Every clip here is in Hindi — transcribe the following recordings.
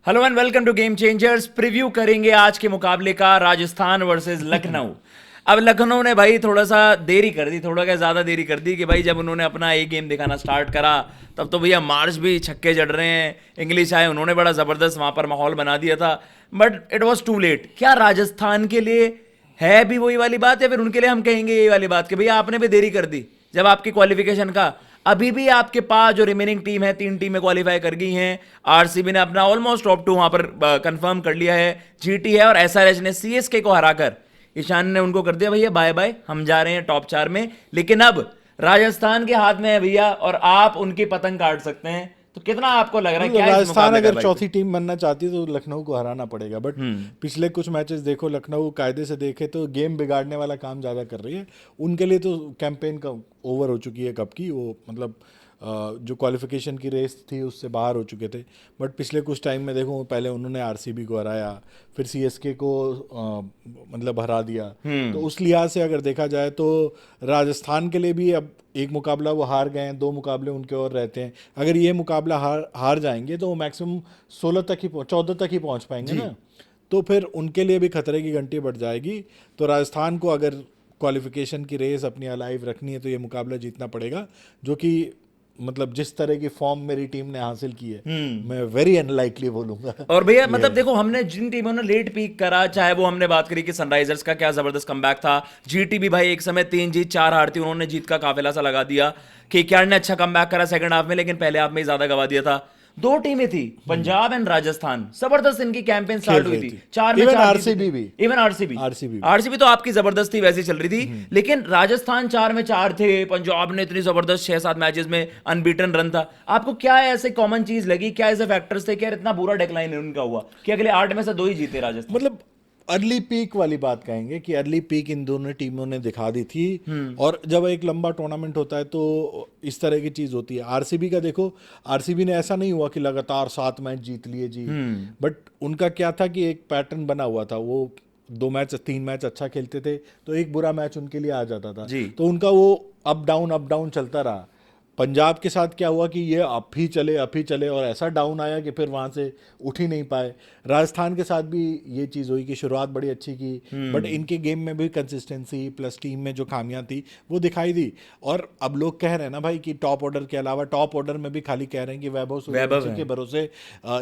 Hello and welcome to game changers. Preview करेंगे आज के मुकाबले का, राजस्थान वर्सेस लखनऊ। अब लखनऊ ने भाई थोड़ा सा देरी कर दी, थोड़ा क्या ज़्यादा देरी कर दी कि भाई जब उन्होंने अपना एक गेम दिखाना स्टार्ट करा तब तो भैया मार्च भी छक्के जड़ रहे हैं। इंग्लिश आए, उन्होंने बड़ा ज़बरदस्त वहाँ पर माहौल बना दिया था, but it was too late. क्या राजस्थान के लिए है भी वही वाली बात, या फिर उनके लिए हम कहेंगे यही वाली बात कि भैया आपने भी देरी कर दी? जब आपकी क्वालिफिकेशन का अभी भी आपके पास जो रिमेनिंग टीम है, 3 टीमें क्वालिफाई कर गई हैं। आरसीबी ने अपना ऑलमोस्ट टॉप 2 वहां पर कंफर्म कर लिया है, जीटी है, और एसआरएच ने सीएसके को हराकर ईशान ने उनको कर दिया भैया बाय बाय, हम जा रहे हैं टॉप 4 में। लेकिन अब राजस्थान के हाथ में है भैया, और आप उनकी पतंग काट सकते हैं। तो कितना आपको लग रहा है, क्या इस राजस्थान मुकाबले का अगर भाई? चौथी टीम बनना चाहती है तो लखनऊ को हराना पड़ेगा, बट पिछले कुछ मैचेस देखो, लखनऊ कायदे से देखे तो गेम बिगाड़ने वाला काम ज़्यादा कर रही है। उनके लिए तो कैंपेन का ओवर हो चुकी है कब की, वो मतलब जो क्वालिफिकेशन की रेस थी उससे बाहर हो चुके थे। बट पिछले कुछ टाइम में देखो, पहले उन्होंने आरसीबी को हराया, फिर सीएसके को मतलब हरा दिया। तो उस लिहाज से अगर देखा जाए तो राजस्थान के लिए भी अब एक मुकाबला वो हार गए हैं, 2 मुकाबले उनके और रहते हैं। अगर ये मुकाबला हार जाएंगे तो वो मैक्सिमम 16 तक ही 14 तक ही पहुंच पाएंगे ना, तो फिर उनके लिए भी खतरे की घंटी बढ़ जाएगी। तो राजस्थान को अगर क्वालिफिकेशन की रेस अपनी अलाइव रखनी है तो ये मुकाबला जीतना पड़ेगा, जो कि मतलब जिस तरह की फॉर्म मेरी टीम ने हासिल की है, मैं वेरी अनलाइकली बोलूंगा। और भैया ये मतलब देखो, हमने जिन टीमों ने लेट पीक करा, चाहे वो हमने बात करी कि सनराइजर्स का क्या जबरदस्त कमबैक था, जीटी भी भाई एक समय 3 जीत 4 हार थी, उन्होंने जीत का काफिला सा लगा दिया। केकेआर ने अच्छा कमबैक करा सेकंड हाफ में, लेकिन पहले हाफ में ही ज्यादा गवा दिया था। 2 टीमें थी, पंजाब एंड राजस्थान, जबरदस्त इनकी कैंपेन खेल स्टार्ट हुई रही थी, थी। 4 में इवन 4 जीते थे। आरसीबी भी, इवन आरसीबी, आरसीबी भी। आरसीबी तो आपकी जबरदस्ती वैसी चल रही थी, लेकिन राजस्थान 4 में 4 थे। पंजाब ने इतनी जबरदस्त 6-7 मैचेस में अनबीटन रन था। आपको क्या ऐसे कॉमन चीज लगी, क्या ऐसे फैक्टर्स थे, क्या इतना बुरा डिक्लाइन उनका हुआ कि अगले 8 में से 2 ही जीते राजस्थान? मतलब अर्ली पीक वाली बात कहेंगे कि अर्ली पीक इन दोनों टीमों ने दिखा दी थी। और जब एक लंबा टूर्नामेंट होता है तो इस तरह की चीज होती है। आरसीबी का देखो, आरसीबी ने ऐसा नहीं हुआ कि लगातार 7 मैच जीत लिए जी, बट उनका क्या था कि एक पैटर्न बना हुआ था। वो 2 मैच 3 मैच अच्छा खेलते थे तो एक बुरा मैच उनके लिए आ जाता था, जी। तो उनका वो अप डाउन चलता रहा। पंजाब के साथ क्या हुआ कि ये अप ही चले और ऐसा डाउन आया कि फिर वहां से उठ ही नहीं पाए। राजस्थान के साथ भी ये चीज़ हुई कि शुरुआत बड़ी अच्छी की, बट इनके गेम में भी कंसिस्टेंसी प्लस टीम में जो खामियां थी वो दिखाई दी। और अब लोग कह रहे हैं ना भाई कि टॉप ऑर्डर के अलावा, टॉप ऑर्डर में भी खाली कह रहे हैं कि वैभव वैभव सूर्यवंशी है, के भरोसे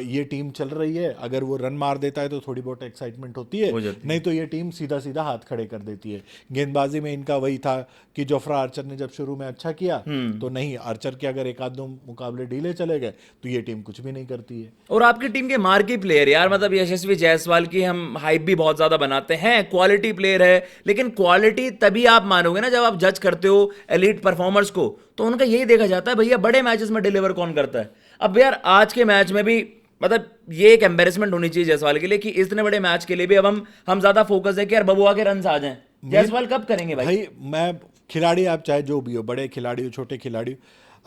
ये टीम चल रही है। अगर वो रन मार देता है तो थोड़ी बहुत एक्साइटमेंट होती है, हो जाती नहीं है। तो ये टीम सीधा सीधा हाथ खड़े कर देती है। गेंदबाजी में इनका वही था कि जोफ्रा आर्चर ने जब शुरू में अच्छा किया तो नहीं, आर्चर के अगर एक आध 2 मुकाबले ढीले चले गए तो ये टीम कुछ भी नहीं करती है। और आपकी टीम के मार्की प्लेयर यार, मतलब यशस्वी जायसवाल की हम हाइप भी बहुत ज्यादा बनाते हैं, क्वालिटी प्लेयर है, लेकिन क्वालिटी तभी आप मानोगे ना जब आप जज करते हो एलीट परफॉर्मर्स को। तो उनका यही देखा जाता है भैया बड़े मैचेस में डिलीवर कौन करता है। अब यार आज के मैच में भी मतलब ये एक एम्बेरसमेंट होनी चाहिए जायसवाल के लिए कि इतने बड़े मैच के लिए भी अब हम ज्यादा फोकस है कि यार बबुआ के रन आ जाएं। मेन जायसवाल कब करेंगे भाई? भाई, मैं खिलाड़ी, आप चाहे जो भी हो, बड़े खिलाड़ी हो छोटे खिलाड़ी हो,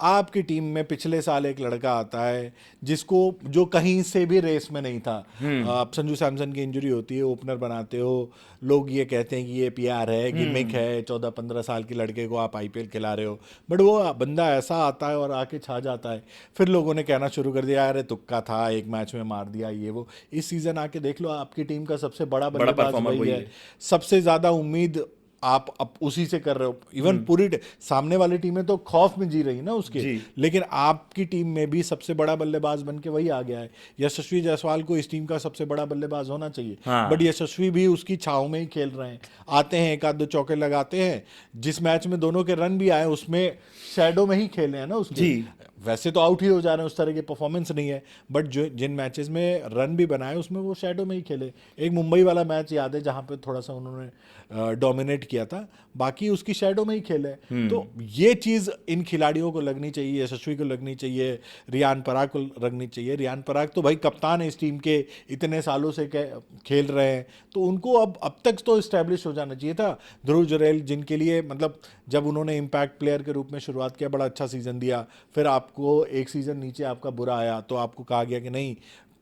आपकी टीम में पिछले साल एक लड़का आता है जिसको, जो कहीं से भी रेस में नहीं था। आप संजू सैमसन की इंजरी होती है, ओपनर बनाते हो, लोग ये कहते हैं कि ये पीआर है, गिमिक है, 14-15 साल के लड़के को आप आईपीएल खिला रहे हो। बट वो बंदा ऐसा आता है और आके छा जाता है। फिर लोगों ने कहना शुरू कर दिया, अरे तुक्का था, एक मैच में मार दिया ये वो। इस सीजन आके देख लो, आपकी टीम का सबसे बड़ा बड़ा बल्लेबाज परफॉर्मर वही वही है। है। सबसे ज्यादा उम्मीद आप अब उसी से कर रहे हो। इवन पूरी सामने वाली टीमें तो खौफ में जी रही ना उसके, जी। लेकिन आपकी टीम में भी सबसे बड़ा बल्लेबाज बन के वही आ गया है। यशस्वी जायसवाल को इस टीम का सबसे बड़ा बल्लेबाज होना चाहिए, बट हाँ। यशस्वी भी उसकी छाव में ही खेल रहे हैं। आते हैं, एक आध 2 चौके लगाते हैं। जिस मैच में दोनों के रन भी आए उसमें शैडो में ही खेले हैं ना उसके। जी। वैसे तो आउट ही हो जा रहे हैं, उस तरह की परफॉर्मेंस नहीं है, बट जो जिन मैचेस में रन भी बनाए उसमें वो शैडो में ही खेले। एक मुंबई वाला मैच याद है जहां पे थोड़ा सा उन्होंने डोमिनेट किया था, बाकी उसकी शैडो में ही खेले। तो ये चीज़ इन खिलाड़ियों को लगनी चाहिए, यशस्वी को लगनी चाहिए, रियान पराग को लगनी चाहिए। रियान पराग तो भाई कप्तान है इस टीम के, इतने सालों से खेल रहे हैं, तो उनको अब तक तो इस्टेब्लिश हो जाना चाहिए था। ध्रुव जुरैल, जिनके लिए मतलब जब उन्होंने इम्पैक्ट प्लेयर के रूप में शुरुआत किया, बड़ा अच्छा सीजन दिया, फिर आपको एक सीजन नीचे आपका बुरा आया तो आपको कहा गया कि नहीं,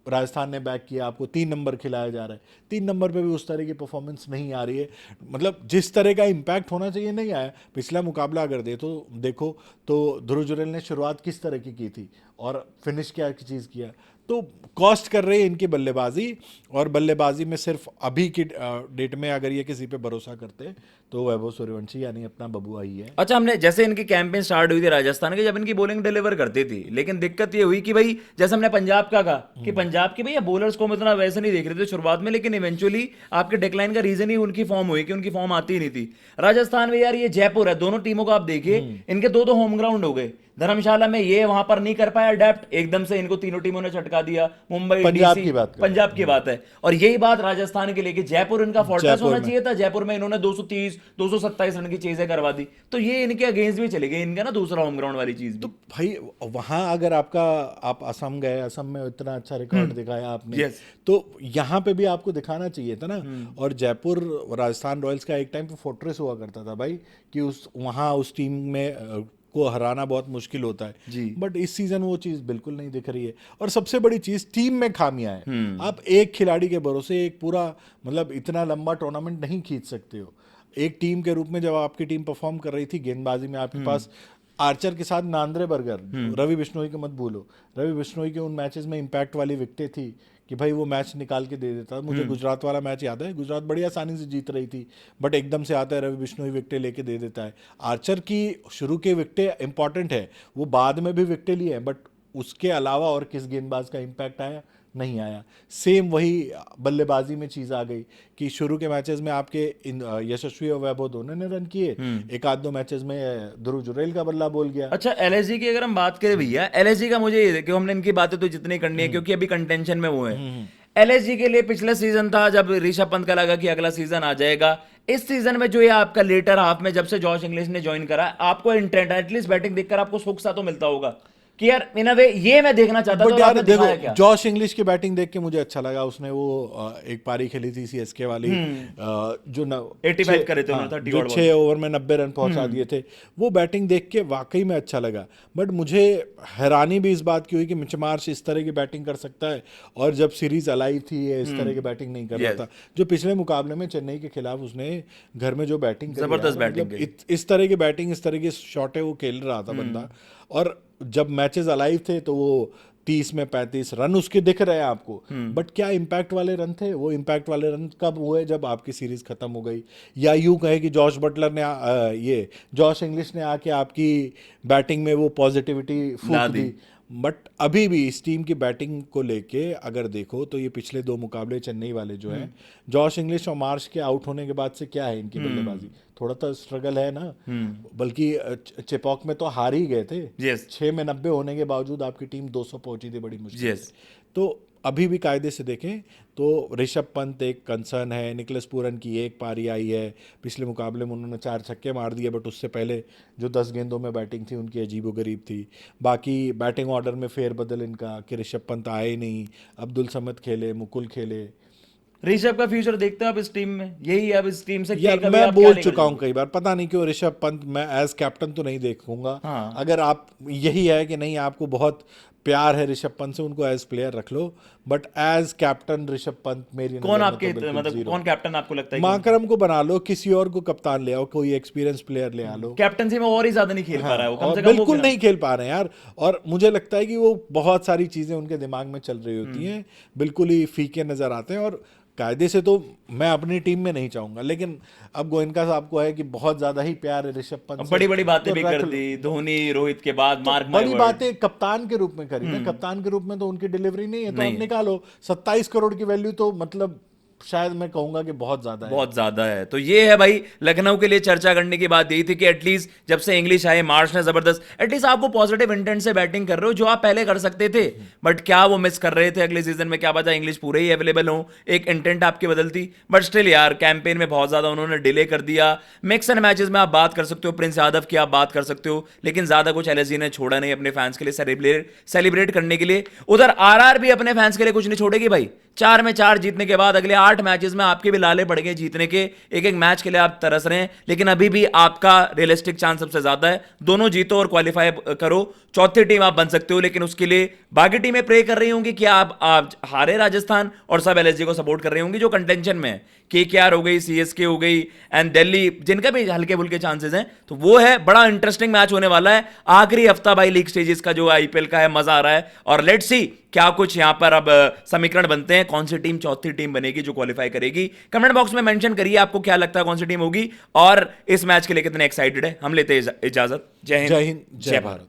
राजस्थान ने बैक किया, आपको 3 नंबर खिलाया जा रहा है। 3 नंबर पे भी उस तरह की परफॉर्मेंस नहीं आ रही है, मतलब जिस तरह का इम्पैक्ट होना चाहिए नहीं आया। पिछला मुकाबला अगर देखो तो ध्रुव जुरैल ने शुरुआत किस तरह की थी और फिनिश क्या चीज़ किया। तो कॉस्ट कर रही है इनकी बल्लेबाजी, और बल्लेबाजी में सिर्फ अभी की डेट में अगर ये किसी पे भरोसा करते तो वैभव सूर्यवंशी यानी अपना बबुआ ही है। अच्छा, हमने जैसे इनकी कैंपेन स्टार्ट हुई थी राजस्थान की, जब इनकी बॉलिंग डिलीवर करती थी, लेकिन दिक्कत ये हुई कि भाई जैसे हमने पंजाब का कहा कि पंजाब के भैया बॉलर्स को हम इतना वैसे नहीं देख रहे थे शुरुआत में, लेकिन इवेंचुअली आपके डिक्लाइन का रीजन ही उनकी फॉर्म हुई कि उनकी फॉर्म आती ही नहीं थी। राजस्थान में यार ये जयपुर है, दोनों टीमों को आप देखिए, इनके दो होम ग्राउंड हो गए। धर्मशाला में ये वहां पर नहीं कर पाया अडेप्ट, एकदम से इनको तीनों टीमों ने छटका दिया। मुंबई पंजाब डीसी की बात कर पंजाब की बात है, और यही बात राजस्थान के लिए कि जयपुर इनका फोर्ट्रेस जयपुर होना में। चाहिए था। जयपुर में इन्होंने 230 227 रन की चीजें करवा दी, तो ये इनके अगेंस्ट भी चले गए, इनका ना दूसरा होम ग्राउंड वाली चीज भी। भाई वहां अगर आप असम गए, असम में इतना अच्छा रिकॉर्ड दिखाया आपने, Yes. तो यहाँ पे भी आपको दिखाना चाहिए था ना। और जयपुर राजस्थान रॉयल्स का एक टाइम पे फोर्ट्रेस हुआ करता था भाई, कि उस टीम में को हराना बहुत मुश्किल होता है जी। बट इस सीजन वो चीज बिल्कुल नहीं दिख रही है। और सबसे बड़ी चीज टीम में खामियां हैं। आप एक खिलाड़ी के भरोसे एक पूरा मतलब इतना लंबा टूर्नामेंट नहीं खींच सकते हो। एक टीम के रूप में जब आपकी टीम परफॉर्म कर रही थी गेंदबाजी में, आपके पास आर्चर के साथ नांद्रे बर्गर, रवि बिश्नोई को मत भूलो, रवि बिश्नोई के उन मैचेस में इंपैक्ट वाली विकेटें थी कि भाई वो मैच निकाल के दे देता। मुझे गुजरात वाला मैच याद है, गुजरात बड़ी आसानी से जीत रही थी बट एकदम से आता है रवि बिश्नोई विकेटें लेके दे देता है। आर्चर की शुरू के विकेटें इंपॉर्टेंट है, वो बाद में भी विकेटें लिए हैं, बट उसके अलावा और किस गेंदबाज का इंपैक्ट आया? नहीं आया। सेम वही बल्लेबाजी में चीज आ गई कि शुरू के मैचेस में आपके यशस्वी और वैभव दोनों ने रन किए, एक आध दो मैचेस में ध्रुव जुरेल का बल्ला बोल गया। अच्छा, एलएसजी की अगर हम बात करें भैया, एलएसजी का मुझे ये देखो, हमने इनकी बातें तो जितनी करनी है क्योंकि अभी कंटेंशन में वो है। एलएसजी के लिए पिछला सीजन था जब ऋषभ पंत का लगा कि अगला सीजन आ जाएगा। इस सीजन में जो ये आपका लेटर हाफ में जब से जॉश इंग्लिश ने ज्वाइन करा, आपको इंटेंट एटलीस्ट बैटिंग देखकर आपको सुख सा तो मिलता होगा कि यार इन अ वे ये मैं देखना चाहता था। बट और यार आपने देखो, दिखाया क्या? जॉश इंग्लिश की बैटिंग देख के मुझे अच्छा लगा। उसने वो एक पारी खेली थी सीएसके वाली, जो 85 करे थे उन्होंने, 30 जो odd ball 6 ओवर में 90 रन पहुंचा दिए थे। वो बैटिंग देख के वाकई में अच्छा लगा। बट मुझे हैरानी भी इस बात की हुई कि मिच मार्श इस तरह की बैटिंग कर सकता है, और जब सीरीज अलाइव थी ये इस तरह की बैटिंग नहीं कर रहा था। जो पिछले मुकाबले में चेन्नई के खिलाफ उसने घर में जो बैटिंग करी, जबरदस्त यार, बैटिंग मतलब इस तरह की बैटिंग, इस तरह की शॉटें वो खेल रहा था बंदा। और जब मैचेस अलाइव थे तो वो 30 में 35 रन उसके दिख रहे हैं आपको, बट क्या इम्पैक्ट वाले रन थे? वो इम्पैक्ट वाले रन कब हुए? जब आपकी सीरीज खत्म हो गई, या यूं कहे कि जॉश बटलर ने ये जॉश इंग्लिश ने आके आपकी बैटिंग में वो पॉजिटिविटी फूंक दी। बट अभी भी इस टीम की बैटिंग को लेके अगर देखो तो ये पिछले 2 मुकाबले चेन्नई वाले जो हैं, जॉश इंग्लिश और मार्श के आउट होने के बाद से क्या है इनकी बल्लेबाजी? थोड़ा तो स्ट्रगल है ना। बल्कि चेपॉक में तो हार ही गए थे। Yes. 6 में 90 होने के बावजूद आपकी टीम 200 पहुंची थी बड़ी मुश्किल Yes. से। तो अभी भी कायदे से देखें तो ऋषभ पंत एक कंसर्न है। निकलस पूरन की एक पारी आई है, पिछले मुकाबले में उन्होंने 4 छक्के मार दिए, बट उससे पहले जो 10 गेंदों में बैटिंग थी उनकी अजीबोगरीब थी। बाकी बैटिंग ऑर्डर में फेरबदल इनका कि ऋषभ पंत आए ही नहीं, अब्दुल समद खेले, मुकुल खेले। ऋषभ का फ्यूचर देखते हैं आप इस टीम में? यही है अब इस टीम से यार कभी मैं आप क्या बोल लेकर चुका हूँ कई बार, पता नहीं क्यों ऋषभ पंत मैं एज कैप्टन तो नहीं देखूंगा। हाँ। अगर आप यही है कि नहीं आपको बहुत प्यार है ऋषभ पंत से, उनको एज प्लेयर रख लो, but as captain Rishabh Pant मेरी नजर कौन में आपके तो बिल्कुल मतलब zero। कौन कैप्टन आपको लगता है? माकरम को बना लो, किसी और को कप्तान ले आओ, कोई एक्सपीरियंस प्लेयर ले आ लो। कैप्टनसी में और ही ज्यादा नहीं खेल पा रहा है वो, कम और से कम वो बिल्कुल नहीं खेल पा रहे हैं यार। और मुझे लगता है कि वो बहुत सारी चीजें उनके दिमाग में चल रही होती हैं, बिल्कुल ही फीके नजर आते हैं। और कायदे से तो मैं अपनी टीम में नहीं चाहूंगा, लेकिन अब गोयनका साहब को है कि बहुत ज्यादा ही प्यार है ऋषभ पंत से, बड़ी बड़ी बातें तो भी रख कर लो। दी धोनी रोहित के बाद, मार्क माय बड़ी वर्ड। बातें कप्तान के रूप में करी ना, कप्तान के रूप में तो उनकी डिलीवरी नहीं है, तो अब निकालो। 27 करोड़ की वैल्यू तो मतलब शायद मैं कहूंगा कि बहुत ज्यादा है। बहुत ज्यादा है। तो ये है भाई, लखनऊ के लिए चर्चा करने की बात यही थी कि एटलीस्ट जब से इंग्लिश आए, मार्श ने जबरदस्त, एटलीस्ट आप वो पॉजिटिव इंटेंट से बैटिंग कर रहे हो जो आप पहले कर सकते थे, बट क्या वो मिस कर रहे थे अगले सीजन में? क्या पता इंग्लिश पूरे ही अवेलेबल हो, एक इंटेंट आपकी बदलती। बट स्टिल यार, कैंपेन में बहुत ज्यादा उन्होंने डिले कर दिया। मिक्स एंड मैचेस में आप बात कर सकते हो, प्रिंस यादव की आप बात कर सकते हो, लेकिन ज्यादा कुछ एलएसजी ने छोड़ा नहीं अपने फैंस के लिए सेलिब्रेट करने के लिए। उधर आरआर भी अपने फैंस के लिए कुछ नहीं छोड़ेगी भाई। 4 में 4 जीतने के बाद अगले 8 मैचेस में आपके भी लाले पड़ गए जीतने के, एक एक मैच के लिए आप तरस रहे हैं, लेकिन अभी भी आपका रियलिस्टिक चांस सबसे ज्यादा है। दोनों जीतो और क्वालिफाई करो, चौथी टीम आप बन सकते हो। लेकिन उसके लिए बाकी टीमें प्रे कर रही होंगी कि आप हारे राजस्थान, और सब एलएसजी को सपोर्ट कर रही होंगी जो कंटेंशन में है। केकेआर हो गई, सीएसके हो गई एंड दिल्ली, जिनका भी हल्के फुल्के चांसेस हैं। तो वो है, बड़ा इंटरेस्टिंग मैच होने वाला है आखिरी हफ्ता भाई, लीग स्टेजेस का जो आईपीएल का है, मजा आ रहा है। और लेट्स सी क्या कुछ यहाँ पर अब समीकरण बनते हैं, कौन सी टीम चौथी टीम बनेगी जो क्वालिफाई करेगी? कमेंट बॉक्स में मेंशन करिए आपको क्या लगता है कौन सी टीम होगी और इस मैच के लिए कितने एक्साइटेड है। हम लेते हैं इजाजत। जय हिंद, जय हिंद, जय भारत।